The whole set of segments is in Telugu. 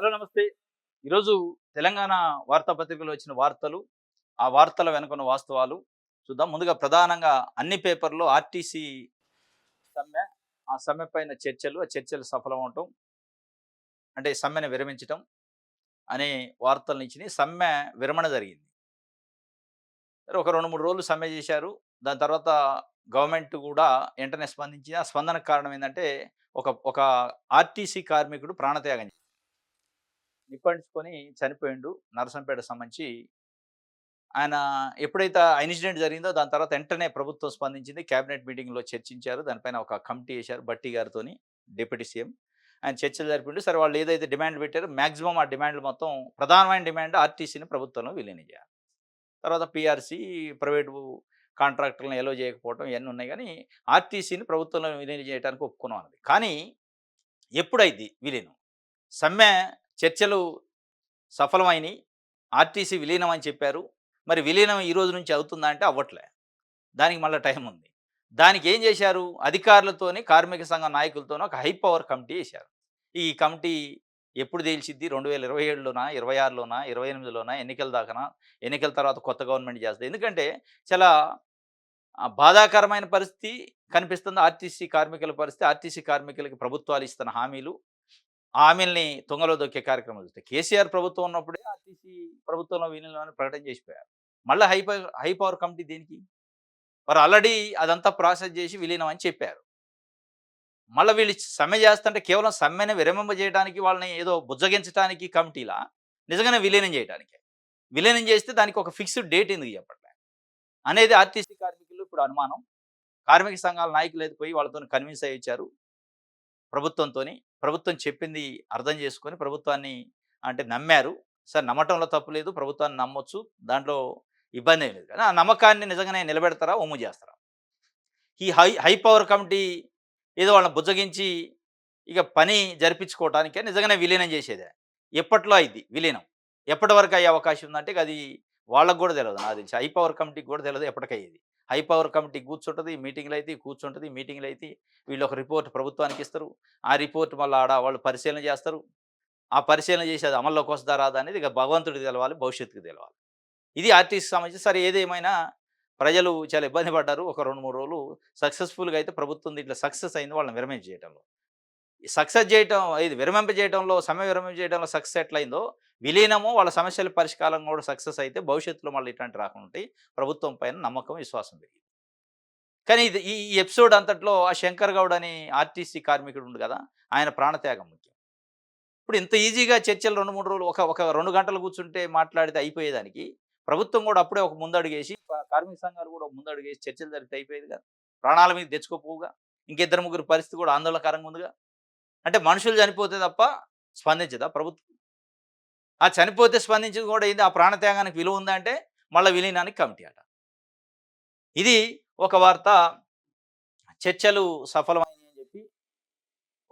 హలో నమస్తే. ఈరోజు తెలంగాణ వార్తాపత్రికలో వచ్చిన వార్తలు, ఆ వార్తల వెనుకున్న వాస్తవాలు చూద్దాం. ముందుగా ప్రధానంగా అన్ని పేపర్‌లో ఆర్టీసీ సమ్మె, ఆ సమ్మె పైన చర్చలు, ఆ చర్చలు సఫలమవటం, అంటే సమ్మెను విరమించటం అనే వార్తలనిచ్చినియి. సమ్మె విరమణ జరిగింది. సరే ఒక 2, 3 రోజులు సమ్మె చేశారు. దాని తర్వాత గవర్నమెంట్ గూడా వెంటనే స్పందించింది. ఆ స్పందనకు కారణం ఏందంటే, ఒక ఒక ఆర్టీసీ కార్మికుడు ప్రాణత్యాగం నిప్పంటించుకొని చనిపోయిండు. నరసంపేట సంబంధించి ఆయన ఎప్పుడైతే ఆ ఇన్సిడెంట్ జరిగిందో దాని తర్వాత వెంటనే ప్రభుత్వం స్పందించింది. కేబినెట్ మీటింగ్‌లో చర్చించారు. దానిపైన ఒక కమిటీ ఏశారు భట్టి గారితోని డిప్యూటీ సీఎం. ఆయన చర్చలు జరిపిండు. సరే వాళ్ళు ఏదైతే డిమాండ్‌లు పెట్టారో మాక్సిమం ఆ డిమాండ్‌లు మొత్తం ప్రధానమైన డిమాండ్ ఆర్టీసీని ప్రభుత్వంలో విలీనం చేయాలి. తర్వాత పీఆర్సీ ప్రైవేటు కాంట్రాక్టర్‌లని ఎలో చేయకపోవడం ఇయన్నీ ఉన్నాయి గానీ, ఆర్టీసీని ప్రభుత్వంలో విలీనం చేయడానికి ఒప్పుకున్నాం అన్నది. కానీ ఎప్పుడైద్ది విలీనం? సమ్మె చర్చలు సఫలమైనయి. ఆర్టీసీ విలీనం అని చెప్పారు. మరి విలీనం ఈ రోజు నుంచి అవుతుందా అంటే అవ్వట్లే. దానికి మళ్ళా టైం ఉంది. దానికి ఏం చేశారు? అధికారులతోని, కార్మిక సంఘ నాయకులతోని ఒక హై పవర్ కమిటీ ఏశారు. ఈ కమిటీ ఎప్పుడు తేల్చిద్ది? 2027లోనా? 26లోనా? 28లోనా? ఎన్నికల దాకానా? ఎన్నికల తర్వాత కొత్త గవర్నమెంట్ చేస్తది. ఎందుకంటే చాలా బాధాకరమైన పరిస్థితి కనిపిస్తుంది ఆర్టీసీ కార్మికుల పరిస్థితి. ఆర్టీసీ కార్మికులకి ప్రభుత్వాలు ఇస్తున్న హామీలు, ఆ హామీలని తుంగలో దొక్కే కార్యక్రమాలు చూస్తే కేసీఆర్ ప్రభుత్వం ఉన్నప్పుడే ఆర్టీసీ ప్రభుత్వంలో విలీనం అని ప్రకటన చేసిపోయారు. మళ్ళా హై పవర్ కమిటీ దేనికి? వారు ఆల్రెడీ అదంతా ప్రాసెస్ చేసి విలీనం అని చెప్పారు. మళ్ళా వీళ్ళు సమ్మె చేస్తుంటే కేవలం సమ్మెను విరమింపజేయడానికి వాళ్ళని ఏదో బుజ్జగించడానికి కమిటీలా? నిజంగానే విలీనం చేయడానికే. విలీనం చేస్తే దానికి ఒక ఫిక్స్డ్ డేట్ ఎందుకు చెప్పట్లే? అనేది ఆర్టీసీ కార్మికులు ఇప్పుడు అనుమానం. కార్మిక సంఘాల నాయకులైతే పోయి వాళ్ళతోని కన్విన్స్ అయ్యొచ్చారు ప్రభుత్వంతోని. ప్రభుత్వం చెప్పింది అర్థం చేసుకొని ప్రభుత్వాన్ని అంటే నమ్మారు. సరే నమ్మటంలో తప్పు లేదు. ప్రభుత్వాన్ని నమ్మొచ్చు. దాంట్లో ఇబ్బందేం లేదు. కానీ ఆ నమ్మకాన్ని నిజంగానే నిలబెడతారా? ఒమ్ము చేస్తారా? ఈ హై హై పవర్ కమిటీ ఏదో వాళ్ళని బుజ్జగించి ఇక పని జరిపించుకోవటానికే నిజంగానే విలీనం చేసేదే. ఎప్పట్లో అయ్యిద్ది విలీనం? ఎప్పటి వరకు అయ్యే అవకాశం ఉందంటే ఇక అది వాళ్ళకి గూడా తెలవదు నాకు తెలిసి. హై పవర్ కమిటీకి గూడా తెలవదు ఎప్పటికయ్యేది. హై పవర్ కమిటీ కూర్చుంటది, మీటింగ్‌లయితాయి, కూర్చుంటది, మీటింగ్‌లయితాయి. వీళ్ళు ఒక రిపోర్ట్ ప్రభుత్వానికి ఇస్తారు. ఆ రిపోర్ట్ మళ్ళా ఆడ వాళ్ళు పరిశీలన చేస్తారు. ఆ పరిశీలన చేసి అది అమల్లోకి వస్తదా రాదా అనేది ఇక భగవంతుడికి తెలవాలి, భవిష్యత్తుకి తెలవాలి. ఇది ఆర్టీసీకి సంబంధించి సరే ఏదేమైనా ప్రజలు చాలా ఇబ్బంది పడ్డారు. ఒక 2, 3 రోజులు సక్సెస్‌ఫుల్‌గా అయితే ప్రభుత్వం దీంట్లో సక్సెస్ అయింది వాళ్ళని విరమింపజేయటంలో. ఈ సక్సెస్ చేయటం ఇది విరమింపజేయటంలో సమ్మె విరమింపజేయడంలో సక్సెస్ ఎట్లయిందో, విలీనము వాళ్ళ సమస్యల పరిష్కారం కూడా సక్సెస్ అయితే భవిష్యత్తులో మళ్ళీ ఇట్లాంటివి రాకుండా ఉంటాయి. ప్రభుత్వం పైన నమ్మకం, విశ్వాసం పెరిగింది. కానీ ఇది ఈ ఈ ఎపిసోడ్ అంతట్లో ఆ శంకర్ గౌడ్ అని ఆర్టీసీ కార్మికుడు ఉండు కదా! ఆయన ప్రాణత్యాగం ముఖ్యం. ఇప్పుడు ఇంత ఈజీగా చర్చలు 2, 3 రోజులు ఒక 2 గంటలు కూర్చుంటే మాట్లాడితే అయిపోయేదానికి, ప్రభుత్వం కూడా అప్పుడే ఒక ముందడుగేసి, కార్మిక సంఘాలు కూడా ఒక ముందడుగేసి చర్చలు జరిపితే అయిపోయేది కదా! ప్రాణాల మీద తెచ్చుకోపోవుగా. ఇంకిద్దరు ముగ్గురు పరిస్థితి కూడా ఆందోళనకరంగా ఉందిగా. అంటే మనుషులు చనిపోతే తప్ప స్పందించదా ప్రభుత్వం? ఆ చనిపోతే స్పందించింది కూడా ఏంది? ఆ ప్రాణత్యాగానికి విలువ ఉందా అంటే, మళ్ళా విలీనానికి కమిటీ అట. ఇది ఒక వార్త. చర్చలు సఫలమైనయి అని చెప్పి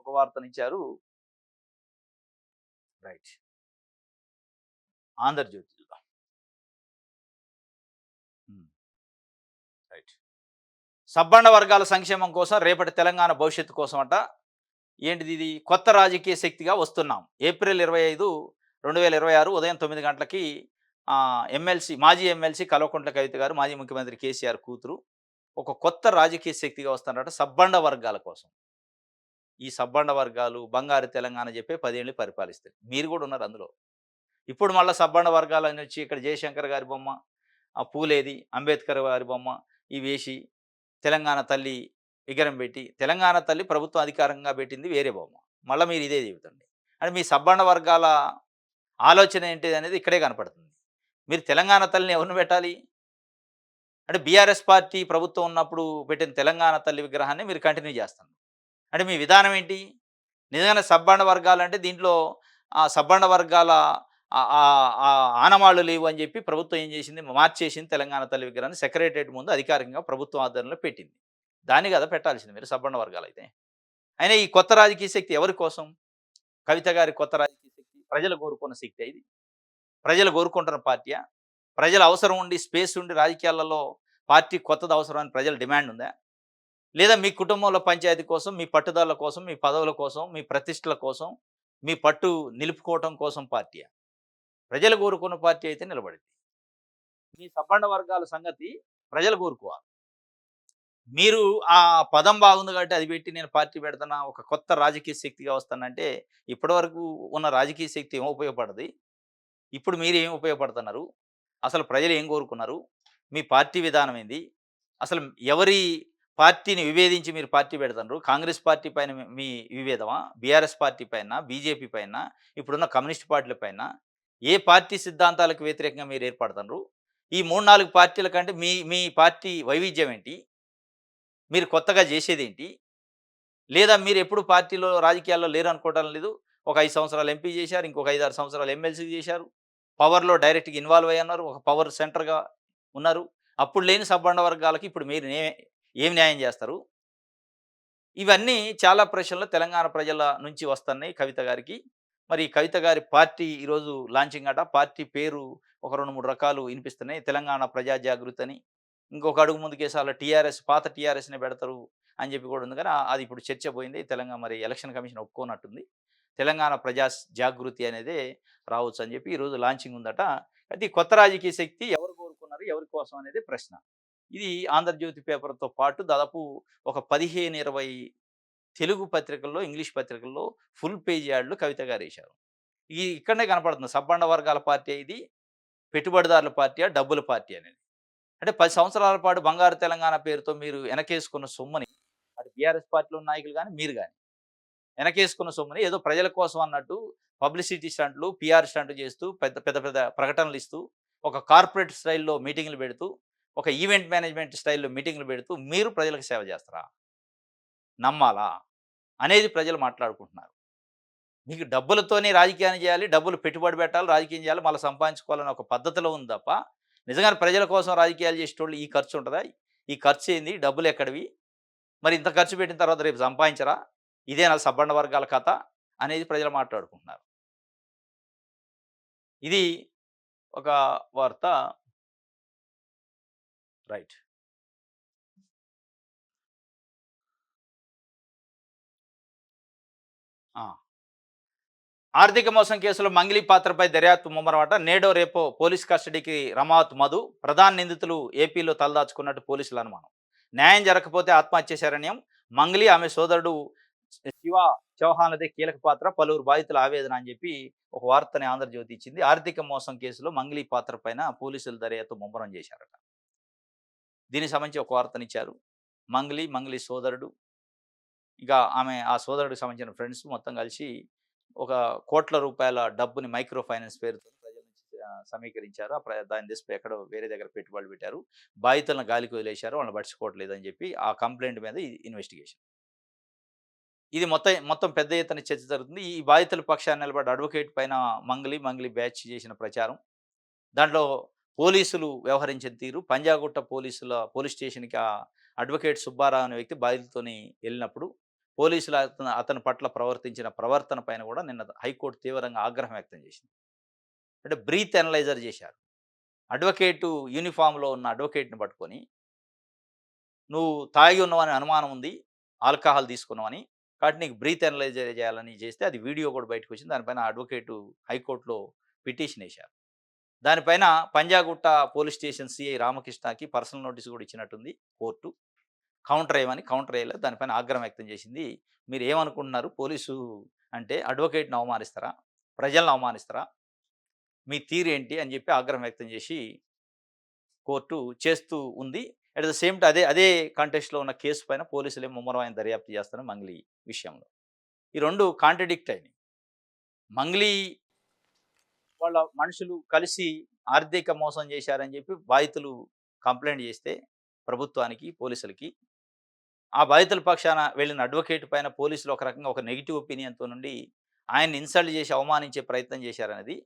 ఒక వార్తనిచ్చారు. రైట్. ఆంధ్రజ్యోతి చూద్దాం. హ్మ్. రైట్. సబ్బండ వర్గాల సంక్షేమం కోసం రేపటి తెలంగాణ భవిష్యత్తు కోసం అట. ఏంటిది ఇది? కొత్త రాజకీయ శక్తిగా వస్తున్నాం. ఏప్రిల్ 25, 2026 ఉదయం 9 గంటలకి మాజీ ఎమ్మెల్సీ కల్వకుంట్ల కవిత గారు, మాజీ ముఖ్యమంత్రి కేసీఆర్ కూతురు ఒక కొత్త రాజకీయ శక్తిగా వస్తున్నారట సబ్బండ వర్గాల కోసం. ఈ సబ్బండ వర్గాలు బంగారు తెలంగాణ చెప్పే 10 ఏళ్ళు పరిపాలిస్తాయి. మీరు కూడా ఉన్నారు అందులో. ఇప్పుడు మళ్ళా సబ్బండ వర్గాలని వచ్చి ఇక్కడ జయశంకర్ గారి బొమ్మ, పూలేది, అంబేద్కర్ గారి బొమ్మ ఇవేసి తెలంగాణ తల్లి విగ్రహం పెట్టి, తెలంగాణ తల్లి ప్రభుత్వం అధికారంగా పెట్టింది వేరే బొమ్మ. మళ్ళా మీరు ఇదే చెబుతండి. అంటే మీ సబ్బండ వర్గాల ఆలోచన ఏంటిది అనేది ఇక్కడే కనపడుతుంది. మీరు తెలంగాణ తల్లిని ఎవరిని పెట్టాలి? అంటే బీఆర్ఎస్ పార్టీ ప్రభుత్వం ఉన్నప్పుడు పెట్టిన తెలంగాణ తల్లి విగ్రహాన్ని మీరు కంటిన్యూ చేస్తున్నారు. అంటే మీ విధానం ఏంటి? నిజంగానే సబ్బండ వర్గాలంటే దీంట్లో సబ్బండ వర్గాల ఆనవాళ్ళు లేవు అని చెప్పి ప్రభుత్వం ఏం చేసింది? మార్చేసింది తెలంగాణ తల్లి విగ్రహాన్ని సెక్రటేరియట్ ముందు అధికారికంగా ప్రభుత్వం ఆధ్వర్యంలో పెట్టింది. దాన్ని కదా పెట్టాల్సింది మీరు సబ్బండ వర్గాలైతే. అయినా ఈ కొత్త రాజకీయ శక్తి ఎవరి కోసం? కవిత గారి కొత్త రాజకీయ శక్తి ప్రజలు కోరుకున్న శక్తే ఇది. ప్రజలు కోరుకుంటున్న పార్టీయా? ప్రజల అవసరం ఉండి, స్పేస్ ఉండి రాజకీయాలలో పార్టీ కొత్తది అవసరం అని ప్రజల డిమాండ్ ఉందా? లేదా మీ కుటుంబంలో పంచాయతీ కోసం, మీ పట్టుదల కోసం, మీ పదవుల కోసం, మీ ప్రతిష్టల కోసం మీ పట్టు నిలుపుకోవటం కోసం పార్టీయా? ప్రజలు కోరుకున్న పార్టీ అయితే నిలబడింది. మీ సబ్బండ వర్గాల సంగతి ప్రజలు కోరుకోవాలి. మీరు ఆ పదం బాగుంది కాబట్టి అది పెట్టి నేను పార్టీ పెడతన్నా, ఒక కొత్త రాజకీయ శక్తిగా వస్తానంటే, ఇప్పటివరకు ఉన్న రాజకీయ శక్తి ఏం ఉపయోగపడది. ఇప్పుడు మీరేం ఉపయోగపడుతున్నారు? అసలు ప్రజలు ఏం కోరుకున్నారు? మీ పార్టీ విధానం ఏంది? అసలు ఎవరి పార్టీని విభేదించి మీరు పార్టీ పెడుతున్నారు? కాంగ్రెస్ పార్టీ పైన మీ విభేదమా? బీఆర్ఎస్ పార్టీ పైన, బీజేపీ పైన, ఇప్పుడున్న కమ్యూనిస్ట్ పార్టీల పైన, ఏ పార్టీ సిద్ధాంతాలకు వ్యతిరేకంగా మీరు ఏర్పడుతున్నారు? ఈ 3, 4 పార్టీల కంటే మీ మీ పార్టీ వైవిధ్యం ఏంటి? మీరు కొత్తగా చేసేదేంటి? లేదా మీరెప్పుడు పార్టీలో రాజకీయాల్లో లేరనుకోవటం లేదు. ఒక 5 సంవత్సరాలు ఎంపీ చేశారు. ఇంకొక 5, 6 సంవత్సరాలు ఎమ్మెల్సీ చేశారు. పవర్‌లో డైరెక్ట్‌గా ఇన్వాల్వ్ అయ్యున్నారు. ఒక పవర్ సెంటర్‌గా ఉన్నారు. అప్పుడు లేని సబ్బండ వర్గాలకి ఇప్పుడు మీరు ఏం న్యాయం చేస్తారు? ఇవన్నీ చాలా ప్రశ్నలు తెలంగాణ ప్రజల నుంచి వస్తున్నాయి కవిత గారికి. మరి ఈ కవిత గారి పార్టీ ఈరోజు లాంచింగ్ అట. పార్టీ పేరు ఒక 2, 3 రకాలు ఇనిపిస్తున్నాయి. తెలంగాణ ప్రజా జాగృతి అని. ఇంకొక అడుగు ముందుకేసి ఆళ్ళ టీఆర్ఎస్ పాత టీఆర్ఎస్‌నే పెడతారు అని చెప్పి కూడా ఉంది. కానీ అది ఇప్పుడు చర్చ పోయింది. మరి ఎలక్షన్ కమిషన్ ఒప్పుకోనట్టుంది. తెలంగాణ జాగృతి అనేదే రావచ్చు అని చెప్పి ఈరోజు లాంచింగ్ ఉందట. అయితే ఈ కొత్త రాజకీయ శక్తి ఎవరు కోరుకున్నారు? ఎవరి కోసం అనేది ప్రశ్న. ఇది ఆంధ్రజ్యోతి పేపర్‌తో పాటు దాదాపు ఒక 15, 20 తెలుగు పత్రికల్లో, ఇంగ్లీష్ పత్రికల్లో ఫుల్ పేజ్ యాడ్‌లు కవిత గారేశారు. ఇక్కడనే కనపడుతుంది సబ్బండ వర్గాల పార్టీ ఇది, పెట్టుబడిదారుల పార్టీయా, డబ్బుల పార్టీ అనేది. అంటే 10 సంవత్సరాల పాటు బంగారు తెలంగాణ పేరుతో మీరు ఎనకేసుకున్న సొమ్ముని, అటు బీఆర్ఎస్ పార్టీలో ఉన్న నాయకులు గాని, మీరు గాని ఎనకేసుకున్న సొమ్ముని ఏదో ప్రజల కోసం అన్నట్టు పబ్లిసిటీ స్టంట్‌లు, పీఆర్ స్టంట్ చేస్తూ పెద్ద పెద్ద పెద్ద ప్రకటనలిస్తూ, ఒక కార్పొరేట్ స్టైల్‌లో మీటింగ్‌లు పెడుతూ, ఒక ఈవెంట్ మేనేజ్‌మెంట్ స్టైల్‌లో మీటింగ్‌లు పెడుతూ మీరు ప్రజలకు సేవ చేస్తారా? నమ్మాలా? అనేది ప్రజలు మాట్లాడుకుంటున్నారు. మీకు డబ్బులతోనే రాజకీయాన్ని చేయాలి, డబ్బులు పెట్టుబడి పెట్టాలి, రాజకీయం చేయాలి, మళ్ళా సంపాదించుకోవాలని ఒక పద్ధతిలో ఉంది తప్ప, నిజంగానే ప్రజల కోసం రాజకీయాలు చేసేటోళ్ళు ఈ ఖర్చు ఉంటదా? ఈ ఖర్చేంది? డబ్బులెక్కడివి? మరి ఇంత ఖర్చు పెట్టిన తర్వాత రేపు సంపాదించరా? ఇదేనా సబ్బండ వర్గాల కథ? అనేది ప్రజలు మాట్లాడుకుంటున్నారు. ఇది ఒక వార్త. రైట్. ఆ! ఆర్థిక మోసం కేసులో మంగిలి పాత్రపై దర్యాప్తు ముమ్మరమట. నేడో రేపో పోలీస్ కస్టడీకి రమావత్ మధు. ప్రధాన నిందితులు ఏపీలో తలదాచుకున్నట్టు పోలీసుల అనుమానం. న్యాయం జరగకపోతే ఆత్మహత్య శరణ్యం. మంగ్లీ ఆమె సోదరుడు శివ చౌహాన్‌దే కీలక పాత్ర. పలువురు బాధితుల ఆవేదన అని చెప్పి ఒక వార్తని ఆంధ్రజ్యోతి ఇచ్చింది. ఆర్థిక మోసం కేసులో మంగ్లీ పాత్ర పైన పోలీసులు దర్యాప్తు ముమ్మరం చేశారట. దీనికి సంబంధించి ఒక వార్తనిచ్చారు. మంగ్లీ సోదరుడు, ఇక ఆ సోదరుడికి సంబంధించిన ఫ్రెండ్స్ మొత్తం కలిసి ఒక కోట్ల రూపాయల డబ్బుని మైక్రో ఫైనాన్స్ పేరుతో ప్రజల నుంచి సమీకరించారు. దాన్ని తీసుకుపోయి ఎక్కడో వేరే దగ్గర పెట్టుబడులు పెట్టారు. బాధితులను గాలికి వదిలేశారు. వాళ్ళని పట్టించుకోవట్లేదని చెప్పి ఆ కంప్లెయింట్ మీద ఇన్వెస్టిగేషన్. ఇది మొత్తం పెద్ద ఎత్తున చర్చ జరుగుతుంది. ఈ బాధితుల పక్షాన నిలబడ్డ అడ్వకేట్ పైన మంగ్లీ బ్యాచ్ చేసిన ప్రచారం. దాంట్లో పోలీసులు వ్యవహరించిన తీరు, పంజాగుట్ట పోలీస్ స్టేషన్‌కి అడ్వకేట్ సుబ్బారావు అనే వ్యక్తి బాధితులతోని ఎళ్ళినప్పుడు, పోలీసులు అతని పట్ల ప్రవర్తించిన ప్రవర్తన పైన కూడా నిన్న హైకోర్టు తీవ్రంగా ఆగ్రహం వ్యక్తం చేసింది. అంటే బ్రీత్ అనలైజర్ చేశారు. యూనిఫార్మ్‌లో ఉన్న అడ్వకేట్‌ని పట్టుకొని, "నువ్వు తాగి ఉన్నావని అనుమానం ఉంది. ఆల్కహాల్ తీసుకున్నావని. కాబట్టి నీకు బ్రీత్ అనలైజర్ చేయాలని" చేస్తే అది వీడియో కూడా బయటకొచ్చింది. దానిపైన హైకోర్ట్‌లో పిటిషన్ ఏశారు. దానిపైన పంజాగుట్ట పోలీస్ స్టేషన్ సీఐ రామకృష్ణకి పర్సనల్ నోటీస్ కూడా ఇచ్చినట్టుంది కోర్టు. కౌంటర్ ఎయలేదు. దానిపైన ఆగ్రహం వ్యక్తం చేసింది. మీరేమనుకుంటున్నారు? పోలీసు అంటే అడ్వకేట్‌ని అవమానిస్తారా? ప్రజలను అవమానిస్తారా? మీ తీరేంటి? అని చెప్పి ఆగ్రహం వ్యక్తం చేసి కోర్టు చేస్తూ ఉంది. అట్ ద సేమ్ టైమ్ అదే కాంటెక్స్ట్‌లో ఉన్న కేసు పైన పోలీసులేమో ముమ్మరమైన దర్యాప్తు చేస్తున్నారు మంగ్లీ విషయంలో. ఈ 2 కాంట్రడిక్ట్ అయినాయి. మంగ్లీ వాళ్ళ మనుషులు కలిసి ఆర్థిక మోసం చేశారని చెప్పి బాధితులు కంప్లెయింట్ చేస్తే ప్రభుత్వానికి, పోలీసులకి, ఆ బాధితుల పక్షాన వెళ్ళిన అడ్వకేట్ పైన పోలీసులు ఒక రకంగా ఒక నెగెటివ్ ఒపీనియన్‌తో నుండి ఆయన్ని ఇన్సల్ట్ చేసి అవమానించే ప్రయత్నం చేశారనేది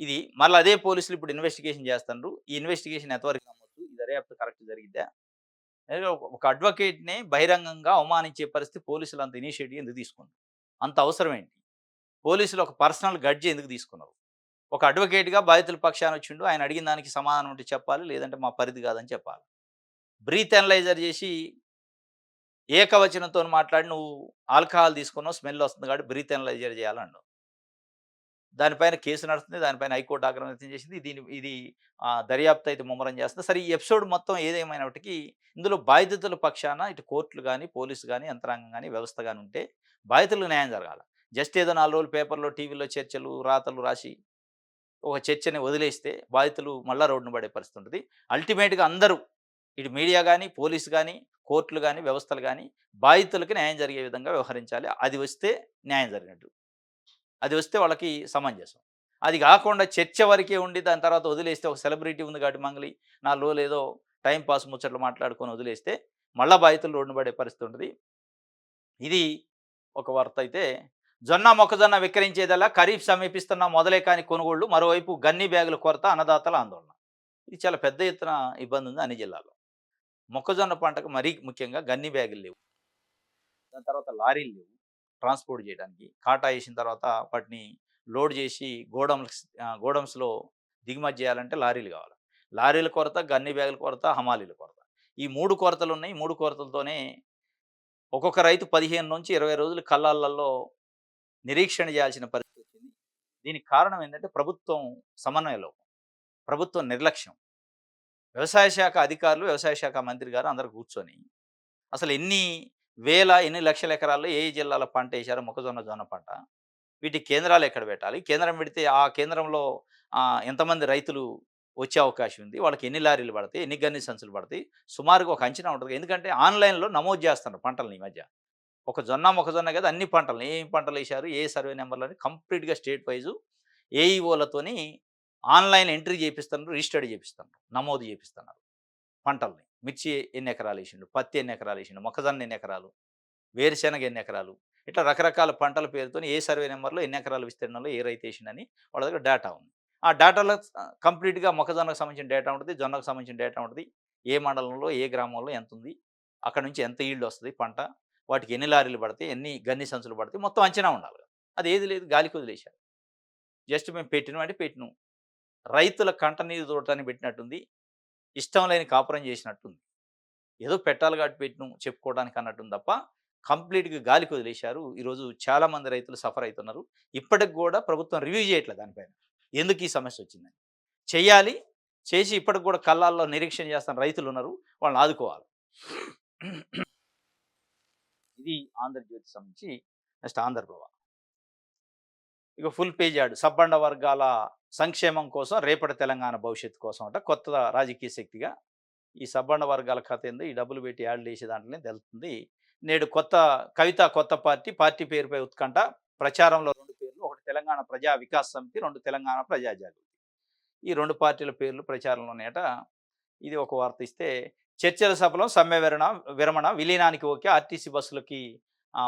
ఇది. మళ్ళీ అదే పోలీసులు ఇప్పుడు ఇన్వెస్టిగేషన్ చేస్తున్నారు. ఈ ఇన్వెస్టిగేషన్ ఎంతవరకు నమ్మొచ్చు? ఈ దర్యాప్తు కరెక్ట్ జరిగిద్దా? లేదా ఒక అడ్వకేట్‌నే బహిరంగంగా అవమానించే పరిస్థితి పోలీసులు అంత ఇనిషియేటివ్ ఎందుకు తీసుకున్నారు? అంత అవసరం ఏంటి? పోలీసులు ఒక పర్సనల్ గడ్జ్ ఎందుకు తీసుకున్నారు? ఒక అడ్వకేట్‌గా బాధితుల పక్షాన వచ్చిండు. ఆయన అడిగిన దానికి సమాధానం ఉంటే చెప్పాలి. లేదంటే మా పరిధి కాదని చెప్పాలి. బ్రీత్ అనలైజర్ చేసి ఏకవచనంతోని మాట్లాడి నువ్వు ఆల్కహాల్ తీసుకున్నావు, స్మెల్ వస్తుంది కాబట్టి బ్రీత్ అనలైజర్ చేయాలన్నావు. దానిపైన కేసు నడుస్తుంది. దానిపైన హైకోర్టు ఆగ్రహం వ్యక్తం చేసింది. ఇది దర్యాప్తు అయితే ముమ్మరం చేస్తుంది. సరే ఈ ఎపిసోడ్ మొత్తం ఏదేమైనప్పటికీ ఇందులో బాధితుల పక్షాన ఇటు కోర్టులు గాని, పోలీసు గాని, యంత్రాంగం గాని, వ్యవస్థ గాని ఉంటే బాధితులకు న్యాయం జరగాల. జస్ట్ ఏదో 4 రోజులు పేపర్‌లో, టీవీలో చర్చలు, రాతలు రాసి ఒక చర్చని వదిలేస్తే బాధితులు మళ్ళా రోడ్డున పడే పరిస్థితి ఉంటది. అల్టిమేట్‌గా అందరూ ఇటు మీడియా గాని, పోలీస్ గాని, కోర్టులు గాని, వ్యవస్థలు గాని బాధితులకి న్యాయం జరిగే విధంగా వ్యవహరించాలి. అది వస్తే న్యాయం జరిగినట్టు. అది వస్తే వాళ్ళకి సమంజసం. అది గాకుండా చర్చ వరకే ఉండి దాని తర్వాత వదిలేస్తే ఒక సెలబ్రిటీ ఉంది కాబట్టి మంగలి 4 రోజులు ఏదో టైమ్ పాస్ ముచ్చట్లు మాట్లాడుకొని వదిలేస్తే మళ్ళా బాధితులు రోడ్డున పడే పరిస్థితి ఉంటది. ఇది ఒక వార్త అయితే జొన్న, మొక్కజొన్న విక్రయించేదెలా ఖరీఫ్ సమీపిస్తున్న మొదలే కాని కొనుగోళ్లు మరోవైపు గన్ని బ్యాగుల కొరత అన్నదాతల ఆందోళన. ఇది చాలా పెద్ద ఎత్తున ఇబ్బంది ఉంది అన్ని జిల్లాల్లో. మొక్కజొన్న పంటకు మరీ ముఖ్యంగా గన్ని బ్యాగులు లేవు. దాని తర్వాత లారీలు లేవు. ట్రాన్స్‌పోర్ట్ జేయడానికి. కాటా ఏసిన తర్వాత వాటిని లోడ్ జేసి గోడౌన్స్‌లో దిగుమతి జేయాలంటే లారీలు గావాలి. లారీల కొరత, గన్ని బ్యాగుల కొరత, హమాలీల కొరత. ఈ 3 కొరతలున్నాయి. 3 కొరతలతోనే ఒక్కొక్క రైతు 15-20 రోజులు కల్లాలలో నిరీక్షణ జేయాల్సిన పరిస్థితొచ్చింది. దీనికి కారణం ఏందంటే ప్రభుత్వం సమన్వయ లోపం. ప్రభుత్వం నిర్లక్ష్యం. వ్యవసాయ శాఖ అధికారులు, వ్యవసాయ శాఖ మంత్రి గారు అందరూ కూర్చొని అసలు ఎన్ని లక్షల ఎకరాల్లో ఏ ఏ జిల్లాలో పంటేశారో మొక్కజొన్న, జొన్న పంట. వీటికి కేంద్రాలు ఎక్కడ పెట్టాలి? కేంద్రం పెడితే ఆ కేంద్రంలో ఎంతమంది రైతులు వచ్చే అవకాశం ఉంది? వాళ్ళకి ఎన్ని లారీలు పడతాయి? ఎన్ని గన్ని సంచులు పడతాయి? సుమారుగా ఒక అంచనా ఉంటది. ఎందుకంటే ఆన్‌లైన్‌లో నమోదు జేస్తున్నారు పంటలని ఈ మధ్య. ఒక జొన్న, మొక్కజొన్న కాదు అన్ని పంటలని. ఏం పంటలేశారు? ఏ సర్వే నంబర్‌లని కంప్లీట్‌గా స్టేట్ వైజు ఏఈఓలతోని ఆన్‌లైన్ ఎంట్రీ జేపిస్తున్నారు. రిజిస్టర్డ్ జేపిస్తున్నారు. నమోదు జేపిస్తున్నారు పంటల్ని. మిర్చి ఎన్ని ఎకరాలేసిండు? పత్తి ఎన్ని ఎకరాలేసిండు? మొక్కజొన్న ఎన్ని ఎకరాలు? వేరుశెనగ ఎన్ని ఎకరాలు? ఇట్లా రకరకాల పంటల పేరుతోని ఏ సర్వే నంబర్‌లో ఎన్ని ఎకరాల విస్తీర్ణంలో ఏ రైతేసిండని వాళ్ళ దగ్గర డేటా ఉంది. ఆ డేటాలో కంప్లీట్‌గా మొక్కజొన్నకు సంబంధించిన డేటా ఉంటది. జొన్నకు సంబంధించిన డేటా ఉంటది. ఏ మండలంలో, ఏ గ్రామంలో ఎంతుంది? అక్కడి నుంచి ఎంత ఈల్డ్ వస్తది పంట? వాటికి ఎన్ని లారీలు పడతాయి? ఎన్ని గన్ని సంచులు పడతాయి? మొత్తం అంచనా ఉండాలి. అది ఏది లేదు గాలికి వదిలేశారు. జస్ట్ మేము పెట్టినాం అంటే పెట్టినాం. రైతుల కంటనీరు తోడటానికి పెట్టినట్టుంది. ఇష్టం లేని కాపురం చేసినట్టుంది. ఏదో పెట్టాలి కాబట్టి పెట్టినాం చెప్పుకోవడానికి అన్నట్టుంది తప్ప కంప్లీట్‌గా గాలికి వదిలేశారు. ఈరోజు చాలామంది రైతులు సఫర్ అయితున్నారు. ఇప్పటికి గూడా ప్రభుత్వం రివ్యూ చేయట్లే దానిపైన. ఎందుకు ఈ సమస్యొచ్చిందని. చెయ్యాలి. చేసి ఇప్పటికి గూడా కళ్ళాల్లో నిరీక్షణ చేస్తున్న రైతులున్నారు. వాళ్ళని ఆదుకోవాలి. ఇది ఆంధ్రజ్యోతికి సంబంధించి నెక్స్ట్ ఆంధ్రప్రభ. ఇక ఫుల్ పేజ్ యాడ్ సబ్బండ వర్గాల సంక్షేమం కోసం రేపటి తెలంగాణ భవిష్యత్తు కోసం అట కొత్త రాజకీయ శక్తిగా ఈ సబ్బండ వర్గాల కథ ఏందో ఈ డబ్బులు పెట్టి యాడ్లు వేసే దాంట్లోనే తెలుస్తుంది. నేడు కొత్త పార్టీ పేరుపై ఉత్కంఠ. ప్రచారంలో 2 పేర్లు. ఒకటి తెలంగాణ ప్రజా వికాస్ సమితి, 2 తెలంగాణ ప్రజా జాగృతి. ఈ 2 పార్టీల పేర్లు ప్రచారంలో ఉన్నాయట. ఇది ఒక వార్త ఇస్తే చర్చల సభలో సమ్మె విరమణ విలీనానికి ఓకే. ఆర్టీసీ బస్సులకి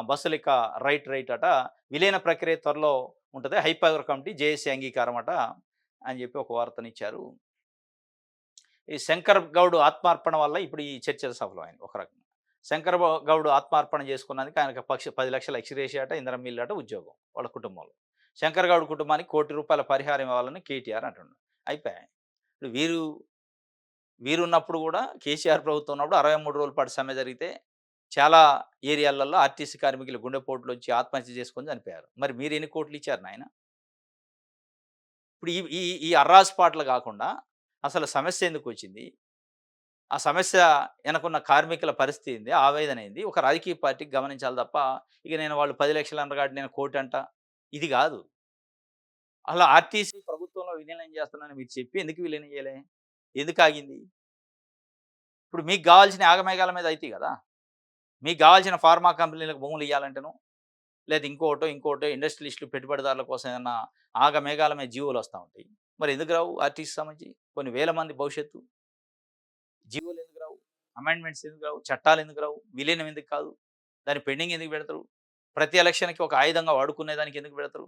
బస్సులిక రైట్ అట. విలీన ప్రక్రియ త్వరలో ఉంటది. హైపవర్ కమిటీ జేఏసీ అంగీకారం అట అని చెప్పి ఒక వార్తనిచ్చారు. ఈ శంకర్ గౌడ్ ఆత్మార్పణ వల్ల ఇప్పుడు ఈ చర్చలు సఫలం అయింది ఒక రకంగా. గౌడ్ ఆత్మార్పణ చేసుకున్నందుకు ఆయనకు 10 లక్షల ఎక్స్‌గ్రేషియా అట, ఇందిరమ్మ ఇల్లు అట, ఉద్యోగం వాళ్ళ కుటుంబంలో. శంకర్ గౌడ్ కుటుంబానికి ₹1,00,00,000 పరిహారం ఇవ్వాలని కేటీఆర్ అంటుండు. అయిపాయే. ఇప్పుడు వీరున్నప్పుడు గూడా కేసీఆర్ ప్రభుత్వం ఉన్నప్పుడు 63 రోజుల పాటు సమ్మె జరిగితే చాలా ఏరియాలలో ఆర్టీసీ కార్మికులు గుండెపోటులొచ్చి ఆత్మహత్య చేసుకొని చనిపోయారు. మరి మీరు ఎన్ని కోట్లు ఇచ్చారు నాయన? ఇప్పుడు ఈ ఈ ఈ అర్రాస్పాట్లు గాకుండా అసలు సమస్య ఎందుకొచ్చింది? ఆ సమస్య ఎనకున్న కార్మికుల పరిస్థితి ఏంది? ఆవేదన ఏంది? ఒక రాజకీయ పార్టీకి గమనించాలి తప్ప, ఇక నేను వాళ్ళు 10,00,000 అన్నారు కాబట్టి నేను కోటంట. ఇది గాదు. అలా ఆర్టీసీ ప్రభుత్వంలో విలీనం చేస్తున్నానని మీరు చెప్పి ఎందుకు విలీనం చేయలే? ఎందుకాగింది? ఇప్పుడు మీకు గావాల్సిన ఆగమేఘాల మీద అయితాయి గదా! మీకు గావాల్సిన ఫార్మా కంపెనీలకు భూములు ఇయ్యాలంటేనో, లేదా ఇంకోటో ఇండస్ట్రియలిస్టులు పెట్టుబడిదారుల కోసం ఏమన్నా ఆగమేఘాల మీద జీవోలొస్తా ఉంటాయి. మరి ఎందుకు రావు ఆర్టీసీకి సంబంధించి? కొన్ని వేల మంది భవిష్యత్తు జీవోలెందుకు రావు? అమెండ్‌మెంట్స్ ఎందుకు రావు? చట్టాలెందుకు రావు? విలీనం ఎందుకు కాదు? దాన్ని పెండింగ్ ఎందుకు పెడతారు? ప్రతి ఎలక్షన్‌కి ఒక ఆయుధంగా వాడుకునేదానికి ఎందుకు పెడతారు?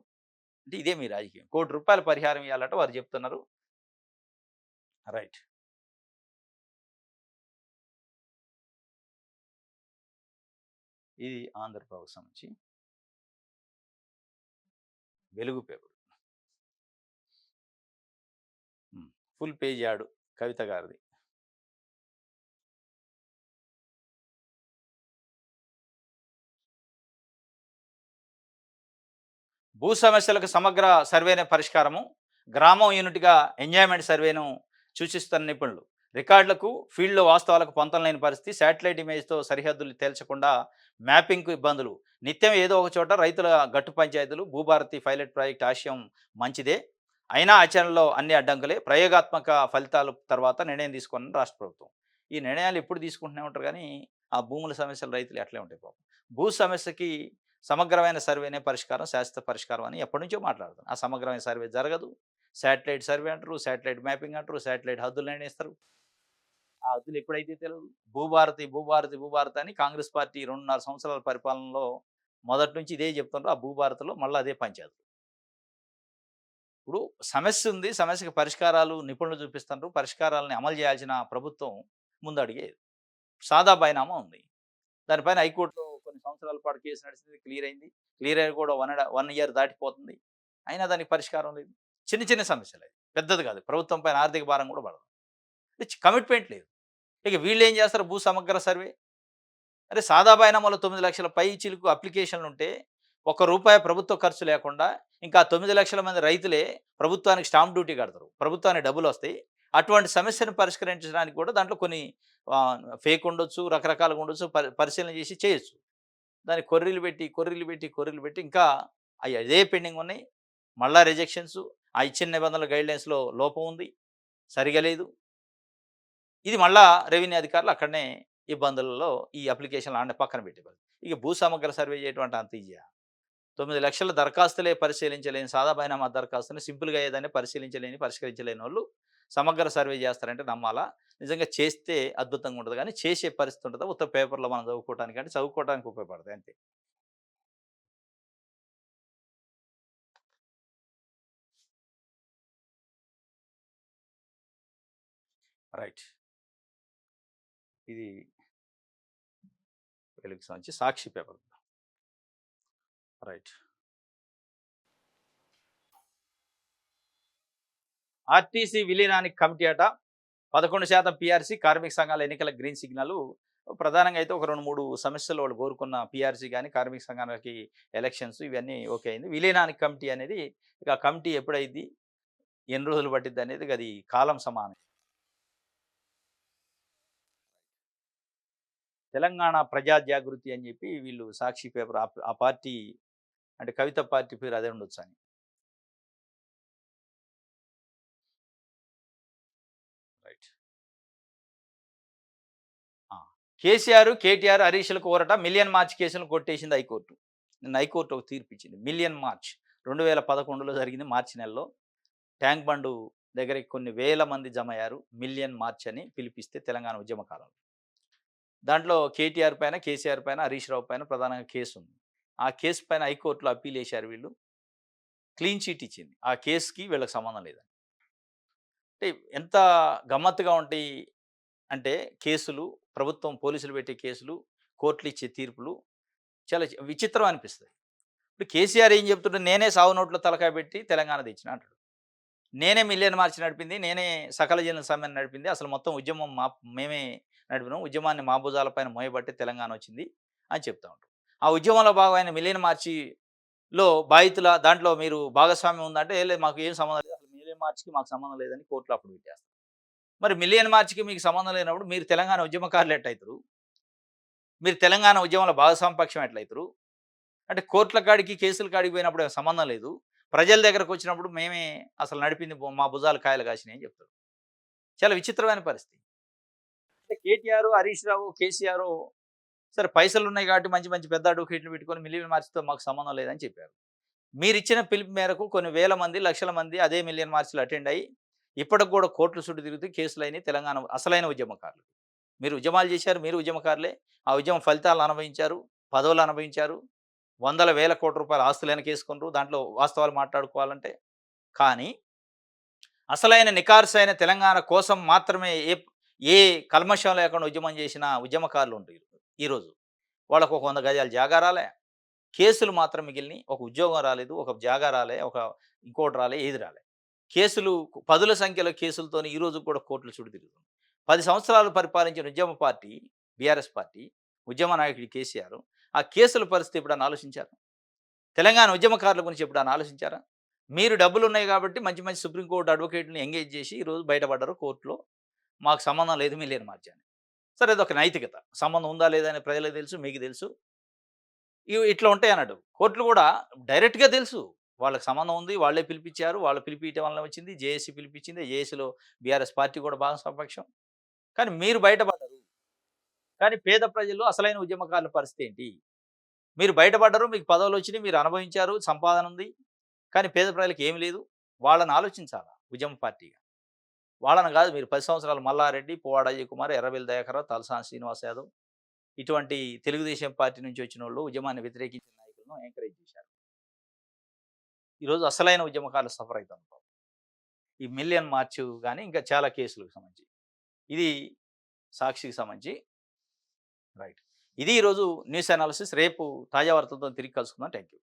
అంటే ఇదే మీ రాజకీయం. ₹1,00,00,000 పరిహారం ఇయ్యాలట వారు చెప్తున్నారు. రైట్. ఇది ఆంధ్రప్రభకు సంబంధించి. వెలుగు పేపర్. ఫుల్ పేజ్ యాడ్ కవిత గారిది. భూ సమస్యలకు సమగ్ర సర్వేనే పరిష్కారము. గ్రామం యూనిట్‌గా ఎంజాయ్‌మెంట్ సర్వేను సూచిస్తున్న నిపుణులు. రికార్డులకు, ఫీల్డ్‌లో వాస్తవాలకు పొంతన లేని పరిస్థితి. శాటిలైట్ ఇమేజ్‌తో సరిహద్దులు తేల్చకుండా మ్యాపింగ్‌కు ఇబ్బందులు. నిత్యం ఏదో ఒక చోట రైతుల గట్టు పంచాయతీలు. భూభారతి పైలట్ ప్రాజెక్ట్ ఆశయం మంచిదే. అయినా ఆచరణలో అన్ని అడ్డంకులే. ప్రయోగాత్మక ఫలితాలు తర్వాత నిర్ణయం తీసుకున్న రాష్ట్ర ప్రభుత్వం. ఈ నిర్ణయాలు ఎప్పుడు తీసుకుంటూనే ఉంటారు గానీ, ఆ భూముల సమస్యలు రైతులు అట్లే ఉంటాయి పాపం. భూ సమస్యకి సమగ్రమైన సర్వేనే పరిష్కారం, శాశ్వత పరిష్కారం అని ఎప్పటినుంచో మాట్లాడుతున్నారు. ఆ సమగ్రమైన సర్వే జరగదు. శాటిలైట్ సర్వే అంటారు, శాటిలైట్ మ్యాపింగ్ అంటారు, శాటిలైట్ హద్దులు నిర్ణయిస్తారు. ఆ హద్దులు ఎప్పుడైతే తెలవదు. భూభారతి, భూభారతి, భూభారతి అని కాంగ్రెస్ పార్టీ 2.5 సంవత్సరాల పరిపాలనలో మొదటి నుంచి ఇదే చెప్తుండ్రు. ఆ భూభారతిలో మళ్ళా అదే పంచాయతీ. ఇప్పుడు సమస్య ఉంది. సమస్యకి పరిష్కారాలు నిపుణులు చూపిస్తుండ్రు. పరిష్కారాలను అమలు చేయాల్సిన ప్రభుత్వం ముందడుగేది. సాదా బైనామా ఉంది. దానిపైన హైకోర్టులో కొన్ని సంవత్సరాల పాటు కేసు నడిచింది. క్లియర్ అయింది. క్లియర్ అయ్యి కూడా 1 ఇయర్ దాటిపోతుంది. అయినా దానికి పరిష్కారం లేదు. చిన్న చిన్న సమస్యలే. పెద్దది కాదు. ప్రభుత్వం పైన ఆర్థిక భారం కూడా పడదు. కమిట్మెంట్ లేదు. ఇక వీళ్ళేం చేస్తారు భూ సమగ్ర సర్వే. అరే సాదా బైనామాలో 9,00,000 పై చిలుకు అప్లికేషన్లుంటే, రూపాయి ప్రభుత్వ ఖర్చు లేకుండా ఇంకా 9,00,000 మంది రైతులే ప్రభుత్వానికి స్టాంప్ డ్యూటీ కడతారు. ప్రభుత్వానికి డబ్బులొస్తాయి. అటువంటి సమస్యను పరిష్కరించడానికి కూడా దాంట్లో కొన్ని ఫేక్ ఉండొచ్చు, రకరకాలుగా ఉండొచ్చు. పరిశీలన చేసి చేయొచ్చు. దానికి కొర్రీలు పెట్టి, కొర్రీలు పెట్టి, కొర్రీలు పెట్టి ఇంకా అయి అదే పెండింగ్ ఉన్నాయి. మళ్ళా రిజెక్షన్స్. ఆ ఇచ్చిన నిబంధనల గైడ్‌లైన్స్‌లో లోపం ఉంది. సరిగా లేదు. ఇది మళ్ళా రెవెన్యూ అధికారులు అక్కడనే ఇబ్బందులలో ఈ అప్లికేషన్‌లు ఆడనే పక్కన పెట్టేవాళ్ళు. ఇక భూ సమగ్ర సర్వే చేయటం అంటే అంత ఈజీయా? 9,00,000 దరఖాస్తులే పరిశీలించలేని సాదా బైనామా దరఖాస్తుని సింపుల్‌గా ఏదైనా పరిశీలించలేని, పరిష్కరించలేనోళ్ళు సమగ్ర సర్వే చేస్తారంటే నమ్మాలా? నిజంగా చేస్తే అద్భుతంగా ఉంటది గానీ, చేసే పరిస్థితి ఉంటదా? ఉత్త పేపర్‌లో మనం చదువుకోవటానికి అంటే చదువుకోవడానికి ఉపయోగపడతాయి అంతే. రైట్. ఇది వెలుగుకి సంబంధించి సాక్షి పేపర్. రైట్. ఆర్టీసీ విలీనానికి కమిటీ అట. 11% పీఆర్సీ కార్మిక సంఘాల ఎన్నికల గ్రీన్ సిగ్నల్. ప్రధానంగా అయితే ఒక 2, 3 సమస్యలు వాళ్ళు కోరుకున్న పీఆర్సీ గాని, కార్మిక సంఘాలకి ఎలక్షన్స్ ఇవన్నీ ఓకే అయింది. విలీనానికి కమిటీ అనేది ఇక ఆ కమిటీ ఎప్పుడైద్ది? ఎన్ని రోజులు పట్టిద్దనేది అది కాలం సమానం. తెలంగాణ ప్రజా జాగృతి అని చెప్పి వీళ్ళు సాక్షి పేపర్ ఆ పార్టీ అంటే కవిత పార్టీ పేరు అదే ఉండొచ్చని. రైట్. ఆ! కేసీఆర్, కేటీఆర్, హరీష్‌లకు ఊరట మిలియన్ మార్చ్ కేసులను కొట్టేసింది హైకోర్టు. నిన్న హైకోర్టు ఒక తీర్పిచ్చింది. మిలియన్ మార్చ్ 2011లో జరిగింది మార్చి నెలలో. ట్యాంక్ బండు దగ్గరికి కొన్ని వేల మంది జమయ్యారు. మిలియన్ మార్చ్ అని పిలిపిస్తే తెలంగాణ ఉద్యమకాలంలో. దాంట్లో కేటీఆర్ పైన, కేసీఆర్ పైన, హరీష్ రావు పైన ప్రధానంగా కేసుంది. ఆ కేసు పైన హైకోర్టులో అప్పీల్ ఏశారు వీళ్ళు. క్లీన్ చిట్ ఇచ్చింది. ఆ కేస్‌కి వీళ్ళకి సంబంధం లేదని. అంటే ఎంత గమ్మత్తుగా ఉంటాయి అంటే కేసులు, ప్రభుత్వం పోలీసులు పెట్టే కేసులు, కోర్టులు ఇచ్చే తీర్పులు చాలా విచిత్రం అనిపిస్తది. ఇప్పుడు కేసీఆర్ ఏం చెప్తుండు, నేనే సావు నోట్లో తలకాయ పెట్టి తెలంగాణ తెచ్చినా అంటాడు. నేనే మిలియన్ మార్చ్ నడిపింది. నేనే సకల జనుల సమ్మెను నడిపింది. అసలు మొత్తం ఉద్యమం మేమే నడిపినాం. ఉద్యమాన్ని మా భుజాల పైన మోయబట్టే తెలంగాణ వచ్చింది అని చెప్తా ఉంటారు. ఆ ఉద్యమంలో భాగమైన మిలియన్ మార్చిలో దాంట్లో మీరు భాగస్వామ్యం ఉందంటే, "ఏ లేదు మాకు ఏం సంబంధం లేదు. అసలు మిలియన్ మార్చ్‌కి మాకు సంబంధం లేదని" కోర్టులో అప్పుడు పెట్టేస్తారు. మరి మిలియన్ మార్చ్‌కి మీకు సంబంధం లేనప్పుడు మీరు తెలంగాణ ఉద్యమకారులు ఎట్టయితరు? మీరు తెలంగాణ ఉద్యమంలో భాగస్వామ్య పక్షం ఎట్లయితరు? అంటే కోర్టుల కాడికి, కేసుల కాడికి పోయినప్పుడు సంబంధం లేదు. ప్రజల దగ్గరకొచ్చినప్పుడు మేమే అసలు నడిపింది మా భుజాలు కాయలు కాసినాయి అని చెప్తారు. చాలా విచిత్రమైన పరిస్థితి. అంటే కేటీఆర్, హరీష్ రావు, కేసీఆర్ సరే పైసలున్నాయి కాబట్టి మంచి మంచి పెద్ద అడ్వకేట్‌లు పెట్టుకొని మిలియన్ మార్చ్‌తో మాకు సంబంధం లేదని చెప్పారు. మీరిచ్చిన పిలుపు మేరకు కొన్ని వేల మంది, లక్షల మంది అదే మిలియన్ మార్చ్‌లో అటెండ్ అయ్యి, ఇప్పటికి కూడా కోర్టుల చుట్టూ తిరుగుతూ కేసులయినాయి తెలంగాణ అసలైన ఉద్యమకారులు. మీరు ఉద్యమాలు చేశారు, మీరు ఉద్యమకారులే. ఆ ఉద్యమ ఫలితాలను అనుభవించారు, పదవులు అనుభవించారు. వందల వేల కోట్ల రూపాయల ఆస్తులు వెనకేసుకున్నారు. దాంట్లో వాస్తవాలు మాట్లాడుకోవాలంటే. కానీ అసలైన నికార్సైన తెలంగాణ కోసం మాత్రమే ఏ కల్మషం లేకుండా ఉద్యమం చేసిన ఉద్యమకారులు ఉంటారు ఈరోజు. వాళ్ళకు ఒక 100 గజాల జాగా రాలే. కేసులు మాత్రం మిగిలినయి. ఒక ఉద్యోగం రాలేదు. ఒక జాగా రాలే. ఇంకోటి రాలే. ఏది రాలే. కేసులు పదుల సంఖ్యలో కేసులతోని ఈ రోజు కూడా కోర్టుల చుట్టూ తిరుగుతుంది. 10 సంవత్సరాలు పరిపాలించిన ఉద్యమ పార్టీ, బీఆర్ఎస్ పార్టీ, ఉద్యమ నాయకుడు కేసీఆర్, ఆ కేసుల పరిస్థితి ఎప్పుడన్నా ఆలోచించారా? తెలంగాణ ఉద్యమకారుల గురించి ఎప్పుడైనా ఆలోచించారా? మీరు డబ్బులున్నాయి కాబట్టి మంచి మంచి సుప్రీంకోర్టు అడ్వకేట్‌లని ఎంగేజ్ చేసి ఈరోజు బయటపడ్డారు కోర్ట్‌లో. మాకు సంబంధం లేదు మిలియన్ మార్చ్ అని. సరే అదొక నైతికత. సంబంధం ఉందా లేదా అని ప్రజలకు తెలుసు, మీకు తెలుసు. ఇట్లా ఉంటాయన్నట్టు. కోర్టులు కూడా డైరెక్ట్‌గా తెలుసు. వాళ్ళకి సంబంధం ఉంది. వాళ్ళే పిలిపిచ్చారు. వాళ్ళు పిలిపియటం వల్లనే వచ్చింది. జేఏసీ పిలిపిచ్చింది. జేఏసీలో బీఆర్ఎస్ పార్టీ కూడా భాగస్వామ్యపక్షం. కానీ మీరు బయటపడ్డారు. కానీ పేద ప్రజలు అసలైన ఉద్యమకారుల పరిస్థితి ఏంటి? మీరు బయటపడ్డారు. మీకు పదవులొచ్చినియి. మీరు అనుభవించారు. సంపాదన ఉంది. కానీ పేద ప్రజలకి ఏమి లేదు. వాళ్ళని ఆలోచించాలా ఉద్యమ పార్టీగా. వాళ్ళని గాదు మీరు 10 సంవత్సరాలు మల్లారెడ్డి, పువ్వాడ అజయ్ కుమార్, ఎర్రబెల్లి దయాకర్రావు, తలసాని శ్రీనివాస్ యాదవ్ ఇటువంటి తెలుగుదేశం పార్టీ నుంచి వచ్చినోళ్ళు ఉద్యమాన్ని వ్యతిరేకించిన నాయకులను ఎంకరేజ్ చేశారు. ఈరోజు అసలైన ఉద్యమకారులు సఫర్ అయితున్నారు. ఈ మిలియన్ మార్చ్ గాని ఇంకా చాలా కేసులకు సంబంధించి. ఇది సాక్షికి సంబంధించి రైట్. ఇది ఈరోజు న్యూస్ అనాలిసిస్. రేపు తాజా వార్తలతో తిరిగి కలుసుకుందాం. Thank you.